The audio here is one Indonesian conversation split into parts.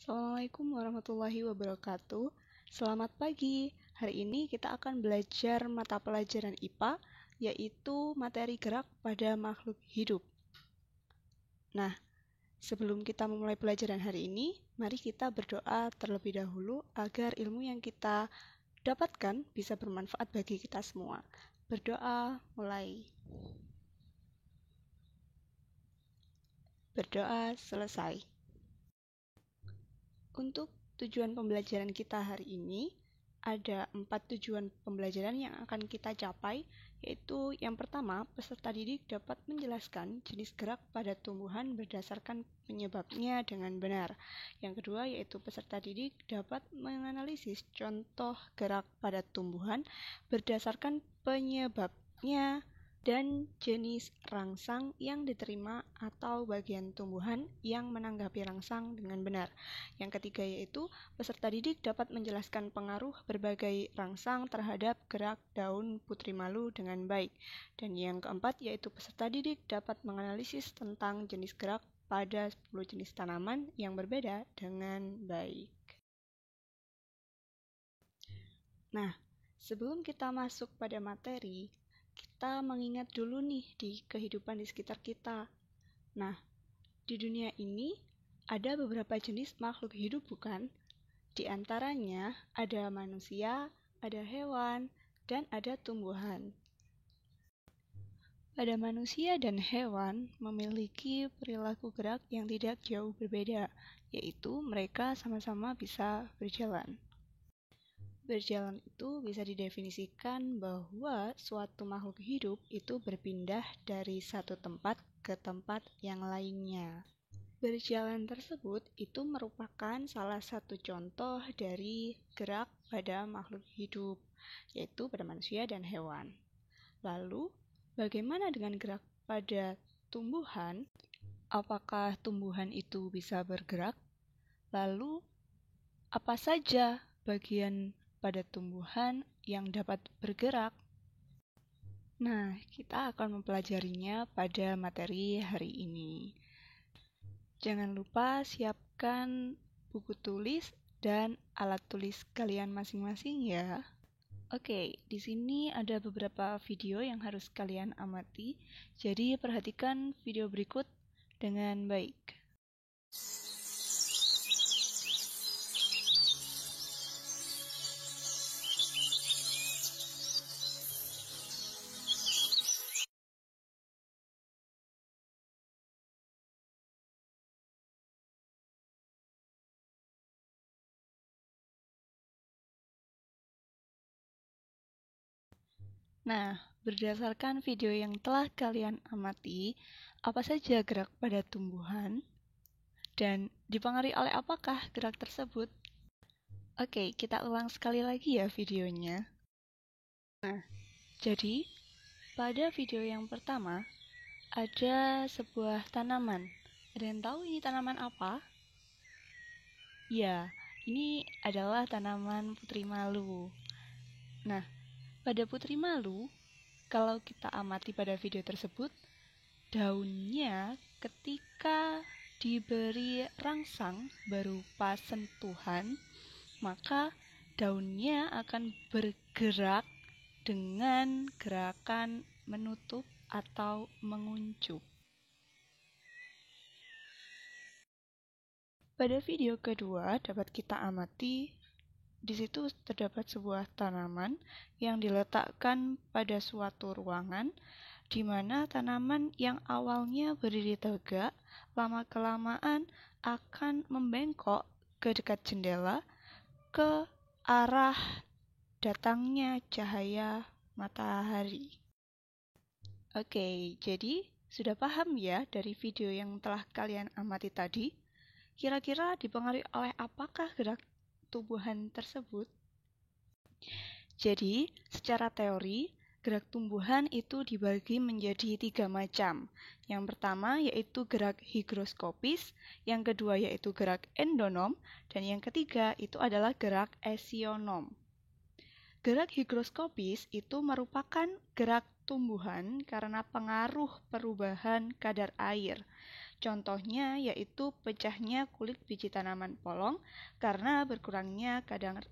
Assalamualaikum warahmatullahi wabarakatuh. Selamat pagi. Hari ini kita akan belajar mata pelajaran IPA, yaitu materi gerak pada makhluk hidup. Nah, sebelum kita memulai pelajaran hari ini, mari kita berdoa terlebih dahulu agar ilmu yang kita dapatkan bisa bermanfaat bagi kita semua. Berdoa mulai. Berdoa selesai. Untuk tujuan pembelajaran kita hari ini, ada 4 tujuan pembelajaran yang akan kita capai, yaitu yang pertama, peserta didik dapat menjelaskan jenis gerak pada tumbuhan berdasarkan penyebabnya dengan benar. Yang kedua, yaitu peserta didik dapat menganalisis contoh gerak pada tumbuhan berdasarkan penyebabnya dan jenis rangsang yang diterima atau bagian tumbuhan yang menanggapi rangsang dengan benar. Yang ketiga yaitu peserta didik dapat menjelaskan pengaruh berbagai rangsang terhadap gerak daun putri malu dengan baik. Dan yang keempat yaitu peserta didik dapat menganalisis tentang jenis gerak pada 10 jenis tanaman yang berbeda dengan baik. Nah, sebelum kita masuk pada materi, kita mengingat dulu nih di kehidupan di sekitar kita. Nah, di dunia ini ada beberapa jenis makhluk hidup bukan? Di antaranya ada manusia, ada hewan, dan ada tumbuhan. Pada manusia dan hewan memiliki perilaku gerak yang tidak jauh berbeda, yaitu mereka sama-sama bisa berjalan. Berjalan itu bisa didefinisikan bahwa suatu makhluk hidup itu berpindah dari satu tempat ke tempat yang lainnya. Berjalan tersebut itu merupakan salah satu contoh dari gerak pada makhluk hidup, yaitu pada manusia dan hewan. Lalu, bagaimana dengan gerak pada tumbuhan? Apakah tumbuhan itu bisa bergerak? Lalu, apa saja bagian pada tumbuhan yang dapat bergerak? Nah, kita akan mempelajarinya pada materi hari ini. Jangan lupa siapkan buku tulis dan alat tulis kalian masing-masing ya. Oke, di sini ada beberapa video yang harus kalian amati, jadi perhatikan video berikut dengan baik. Nah, berdasarkan video yang telah kalian amati, apa saja gerak pada tumbuhan? Dan dipengaruhi oleh apakah gerak tersebut? Oke, kita ulang sekali lagi ya videonya. Nah, jadi pada video yang pertama ada sebuah tanaman. Ada yang tahu ini tanaman apa? Ya, ini adalah tanaman putri malu. Nah, pada putri malu, kalau kita amati pada video tersebut, daunnya ketika diberi rangsang berupa sentuhan, maka daunnya akan bergerak dengan gerakan menutup atau menguncup. Pada video kedua dapat kita amati, di situ terdapat sebuah tanaman yang diletakkan pada suatu ruangan di mana tanaman yang awalnya berdiri tegak lama-kelamaan akan membengkok ke dekat jendela ke arah datangnya cahaya matahari. Oke, jadi sudah paham ya dari video yang telah kalian amati tadi? Kira-kira dipengaruhi oleh apakah gerak tumbuhan tersebut? Jadi, secara teori, gerak tumbuhan itu dibagi menjadi 3 macam. Yang pertama yaitu gerak higroskopis, yang kedua yaitu gerak endonom, dan yang ketiga itu adalah gerak esionom. Gerak higroskopis itu merupakan gerak tumbuhan karena pengaruh perubahan kadar air. Contohnya yaitu pecahnya kulit biji tanaman polong karena berkurangnya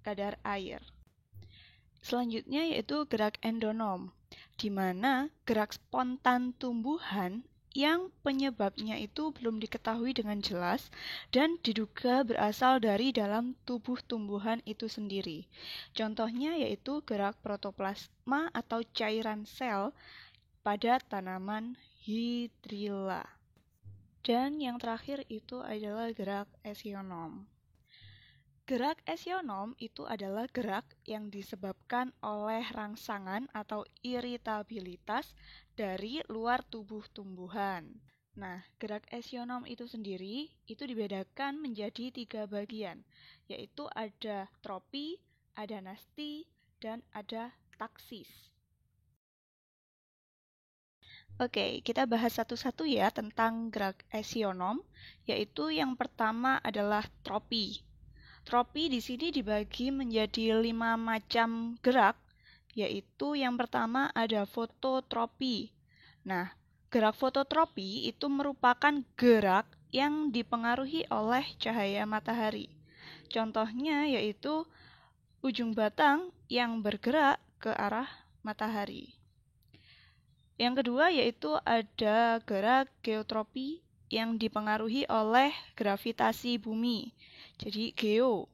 kadar air. Selanjutnya yaitu gerak endonom, di mana gerak spontan tumbuhan yang penyebabnya itu belum diketahui dengan jelas dan diduga berasal dari dalam tubuh tumbuhan itu sendiri. Contohnya yaitu gerak protoplasma atau cairan sel pada tanaman hydrilla. Dan yang terakhir itu adalah gerak esionom. Gerak esionom itu adalah gerak yang disebabkan oleh rangsangan atau iritabilitas dari luar tubuh tumbuhan. Nah, gerak esionom itu sendiri itu dibedakan menjadi 3 bagian, yaitu ada tropi, ada nasti, dan ada taksis. Oke, kita bahas satu-satu ya tentang gerak esionom, yaitu yang pertama adalah tropi. Tropi di sini dibagi menjadi 5 macam gerak, yaitu yang pertama ada fototropi. Nah, gerak fototropi itu merupakan gerak yang dipengaruhi oleh cahaya matahari. Contohnya yaitu ujung batang yang bergerak ke arah matahari. Yang kedua yaitu ada gerak geotropi yang dipengaruhi oleh gravitasi bumi. Jadi geo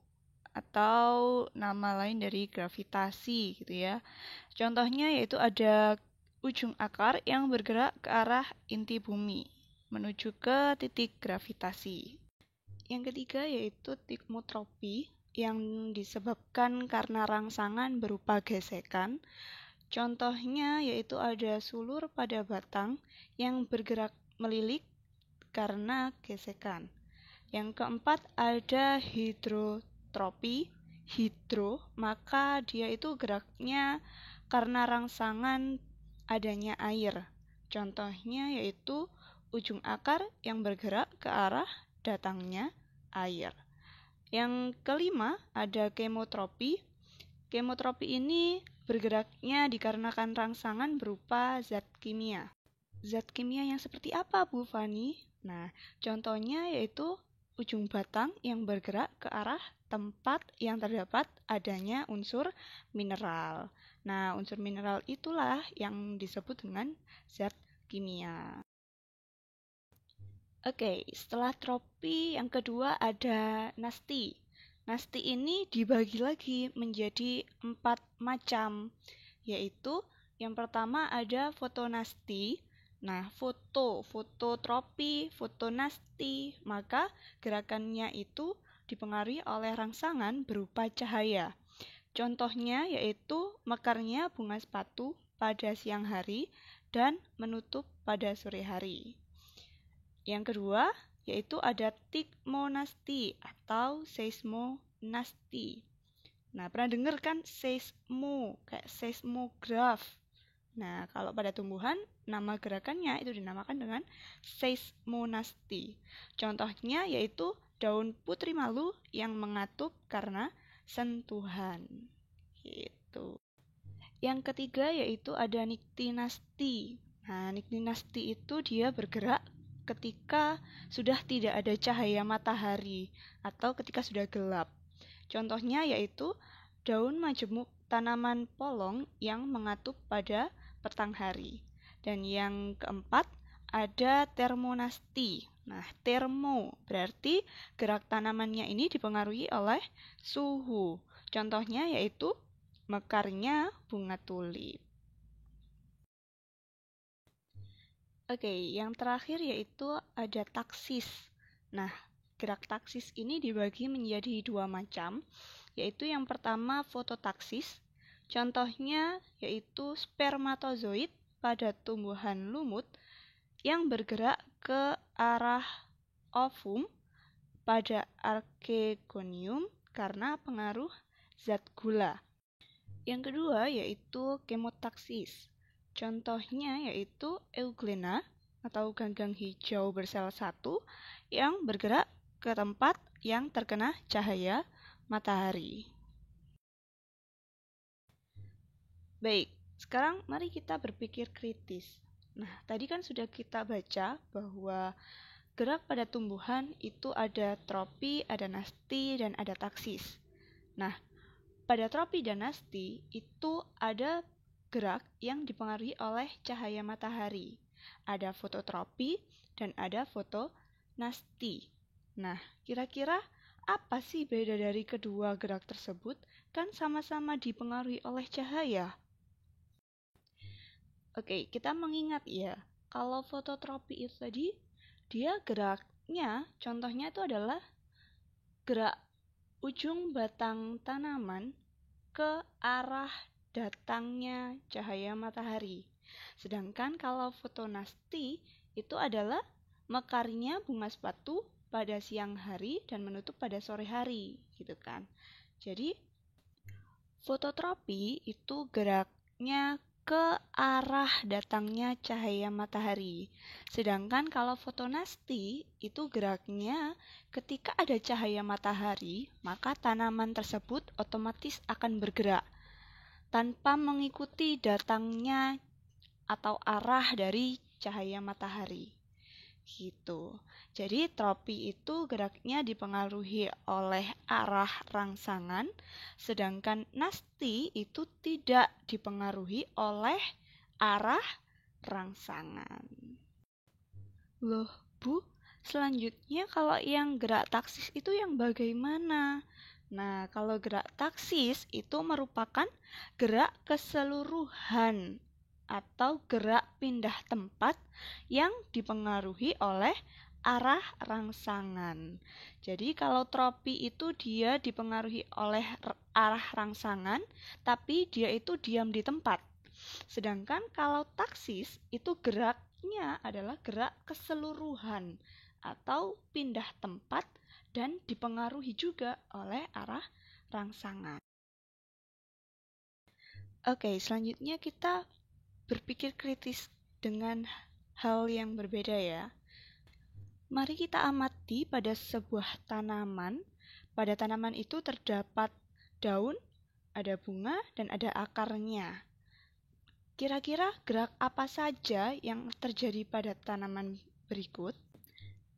atau nama lain dari gravitasi gitu ya. Contohnya yaitu ada ujung akar yang bergerak ke arah inti bumi menuju ke titik gravitasi. Yang ketiga yaitu tikmotropi yang disebabkan karena rangsangan berupa gesekan. Contohnya yaitu ada sulur pada batang yang bergerak melilik karena gesekan. Yang keempat ada hidrotropi. Hidro, maka dia itu geraknya karena rangsangan adanya air. Contohnya yaitu ujung akar yang bergerak ke arah datangnya air. Yang kelima ada kemotropi. Kemotropi ini bergeraknya dikarenakan rangsangan berupa zat kimia. Zat kimia yang seperti apa, Bu Fani? Nah, contohnya yaitu ujung batang yang bergerak ke arah tempat yang terdapat adanya unsur mineral. Nah, unsur mineral itulah yang disebut dengan zat kimia. Oke, setelah tropi yang kedua ada nasti. Nasti ini dibagi lagi menjadi 4 macam, yaitu yang pertama ada fotonasti. Nah, fototropi, fotonasti, maka gerakannya itu dipengaruhi oleh rangsangan berupa cahaya. Contohnya yaitu mekarnya bunga sepatu pada siang hari dan menutup pada sore hari. Yang kedua yaitu ada tikmonasti atau seismonasti. Nah, pernah dengar kan seismo, kayak seismograf. Nah, kalau pada tumbuhan, nama gerakannya itu dinamakan dengan seismonasti. Contohnya yaitu daun putri malu yang mengatup karena sentuhan. Gitu. Yang ketiga yaitu ada niktinasti. Nah, niktinasti itu dia bergerak ketika sudah tidak ada cahaya matahari atau ketika sudah gelap. Contohnya yaitu daun majemuk tanaman polong yang mengatup pada petang hari. Dan yang keempat ada termonasti. Nah, termo berarti gerak tanamannya ini dipengaruhi oleh suhu. Contohnya yaitu mekarnya bunga tulip. Oke, yang terakhir yaitu ada taksis. Nah, gerak taksis ini dibagi menjadi 2 macam, yaitu yang pertama fototaksis. Contohnya yaitu spermatozoid pada tumbuhan lumut yang bergerak ke arah ovum pada archegonium karena pengaruh zat gula. Yang kedua yaitu kemotaksis. Contohnya yaitu euglena atau ganggang hijau bersel 1 yang bergerak ke tempat yang terkena cahaya matahari. Baik, sekarang mari kita berpikir kritis. Nah, tadi kan sudah kita baca bahwa gerak pada tumbuhan itu ada tropi, ada nasti, dan ada taksis. Nah, pada tropi dan nasti itu ada gerak yang dipengaruhi oleh cahaya matahari. Ada fototropi dan ada fotonasti. Nah, kira-kira apa sih beda dari kedua gerak tersebut? Kan sama-sama dipengaruhi oleh cahaya. Oke, kita mengingat ya, kalau fototropi itu tadi, dia geraknya, contohnya itu adalah gerak ujung batang tanaman ke arah datangnya cahaya matahari. Sedangkan kalau fotonasti itu adalah mekarnya bunga sepatu pada siang hari dan menutup pada sore hari, gitu kan. Jadi, fototropi itu geraknya ke arah datangnya cahaya matahari. Sedangkan kalau fotonasti itu geraknya ketika ada cahaya matahari, maka tanaman tersebut otomatis akan bergerak tanpa mengikuti datangnya atau arah dari cahaya matahari. Gitu. Jadi tropi itu geraknya dipengaruhi oleh arah rangsangan, sedangkan nasti itu tidak dipengaruhi oleh arah rangsangan. Loh, Bu, selanjutnya kalau yang gerak taksis itu yang bagaimana? Nah, kalau gerak taksis itu merupakan gerak keseluruhan atau gerak pindah tempat yang dipengaruhi oleh arah rangsangan. Jadi kalau tropi itu dia dipengaruhi oleh arah rangsangan, tapi dia itu diam di tempat. Sedangkan kalau taksis itu geraknya adalah gerak keseluruhan atau pindah tempat dan dipengaruhi juga oleh arah rangsangan. Oke, selanjutnya kita berpikir kritis dengan hal yang berbeda ya. Mari kita amati pada sebuah tanaman. Pada tanaman itu terdapat daun, ada bunga, dan ada akarnya. Kira-kira gerak apa saja yang terjadi pada tanaman berikut?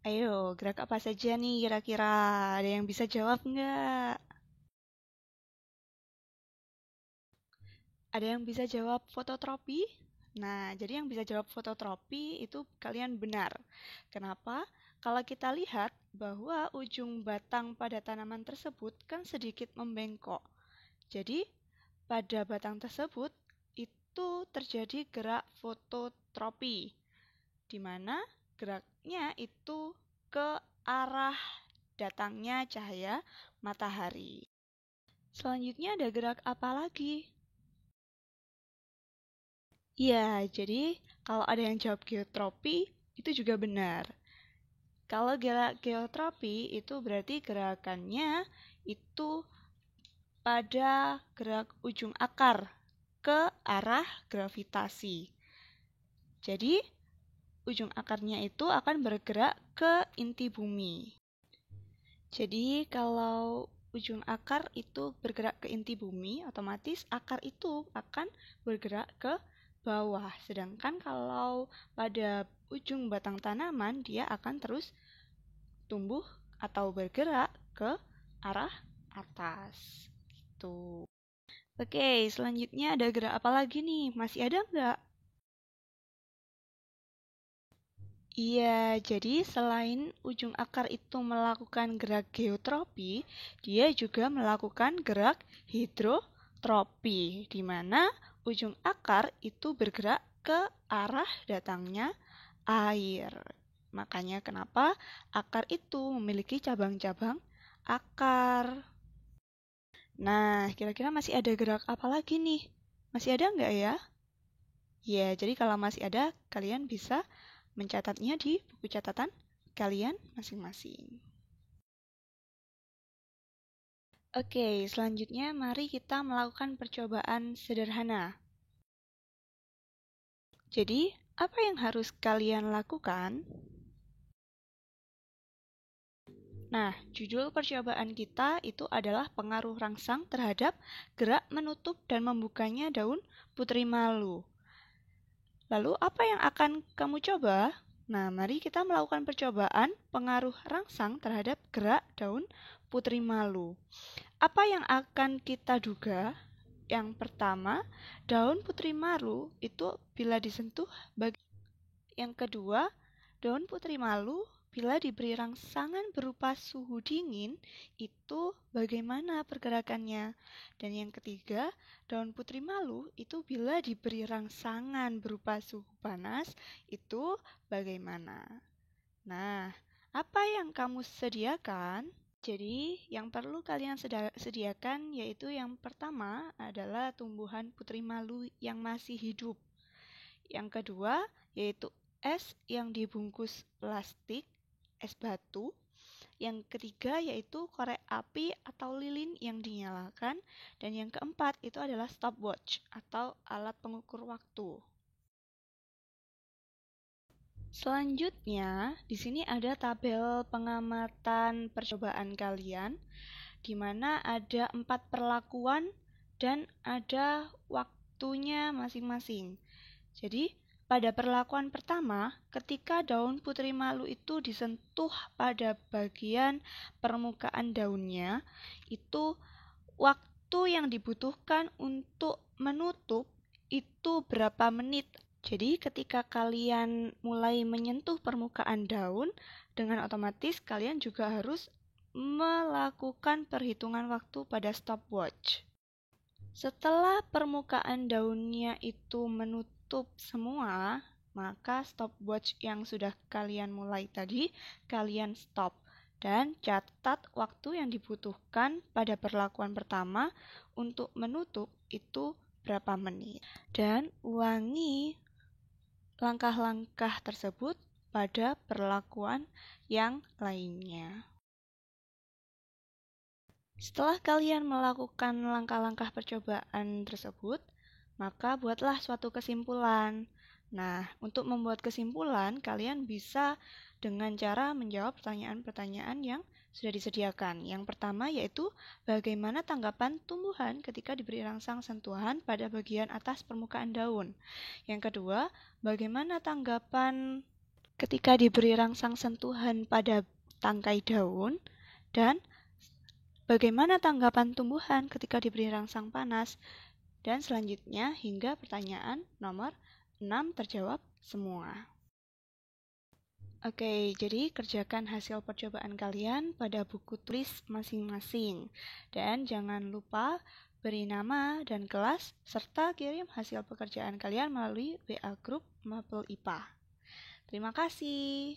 Ayo, gerak apa saja nih kira-kira? Ada yang bisa jawab nggak? Ada yang bisa jawab fototropi? Nah, jadi yang bisa jawab fototropi itu kalian benar. Kenapa? Kalau kita lihat bahwa ujung batang pada tanaman tersebut kan sedikit membengkok. Jadi, pada batang tersebut itu terjadi gerak fototropi, di mana geraknya itu ke arah datangnya cahaya matahari. Selanjutnya ada gerak apa lagi? Iya, jadi kalau ada yang jawab geotropi, itu juga benar. Kalau gerak geotropi itu berarti gerakannya itu pada gerak ujung akar ke arah gravitasi. Jadi, ujung akarnya itu akan bergerak ke inti bumi. Jadi, kalau ujung akar itu bergerak ke inti bumi, otomatis akar itu akan bergerak ke bawah. Sedangkan kalau pada ujung batang tanaman, dia akan terus tumbuh atau bergerak ke arah atas. Gitu. Oke, selanjutnya ada gerak apa lagi nih? Masih ada nggak? Iya, jadi selain ujung akar itu melakukan gerak geotropi, dia juga melakukan gerak hidrotropi, di mana ujung akar itu bergerak ke arah datangnya air. Makanya kenapa akar itu memiliki cabang-cabang akar. Nah, kira-kira masih ada gerak apa lagi nih? Masih ada nggak ya? Ya, jadi kalau masih ada, kalian bisa mencatatnya di buku catatan kalian masing-masing. Oke, selanjutnya mari kita melakukan percobaan sederhana. Jadi, apa yang harus kalian lakukan? Nah, judul percobaan kita itu adalah pengaruh rangsang terhadap gerak menutup dan membukanya daun putri malu. Lalu, apa yang akan kamu coba? Nah, mari kita melakukan percobaan pengaruh rangsang terhadap gerak daun putri malu. Apa yang akan kita duga? Yang pertama, daun putri malu itu bila disentuh Yang kedua, daun putri malu bila diberi rangsangan berupa suhu dingin, itu bagaimana pergerakannya? Dan yang ketiga, daun putri malu itu bila diberi rangsangan berupa suhu panas, itu bagaimana? Nah, apa yang kamu sediakan? Jadi, yang perlu kalian sediakan yaitu yang pertama adalah tumbuhan putri malu yang masih hidup. Yang kedua, yaitu es yang dibungkus plastik, es batu. Yang ketiga yaitu korek api atau lilin yang dinyalakan. Dan yang keempat itu adalah stopwatch atau alat pengukur waktu. Selanjutnya, di sini ada tabel pengamatan percobaan kalian, di mana ada 4 perlakuan dan ada waktunya masing-masing. Jadi, pada perlakuan pertama, ketika daun putri malu itu disentuh pada bagian permukaan daunnya, itu waktu yang dibutuhkan untuk menutup itu berapa menit. Jadi ketika kalian mulai menyentuh permukaan daun, dengan otomatis kalian juga harus melakukan perhitungan waktu pada stopwatch. Setelah permukaan daunnya itu menutup semua, maka stopwatch yang sudah kalian mulai tadi, kalian stop. Dan catat waktu yang dibutuhkan pada perlakuan pertama untuk menutup itu berapa menit. Dan ulangi langkah-langkah tersebut pada perlakuan yang lainnya. Setelah kalian melakukan langkah-langkah percobaan tersebut, maka buatlah suatu kesimpulan. Nah, untuk membuat kesimpulan, kalian bisa dengan cara menjawab pertanyaan-pertanyaan yang sudah disediakan. Yang pertama yaitu, bagaimana tanggapan tumbuhan ketika diberi rangsang sentuhan pada bagian atas permukaan daun? Yang kedua, bagaimana tanggapan ketika diberi rangsang sentuhan pada tangkai daun? Dan bagaimana tanggapan tumbuhan ketika diberi rangsang panas? Dan selanjutnya hingga pertanyaan nomor 6 terjawab semua. Oke, jadi kerjakan hasil percobaan kalian pada buku tulis masing-masing. Dan jangan lupa beri nama dan kelas, serta kirim hasil pekerjaan kalian melalui WA Group Mapel IPA. Terima kasih.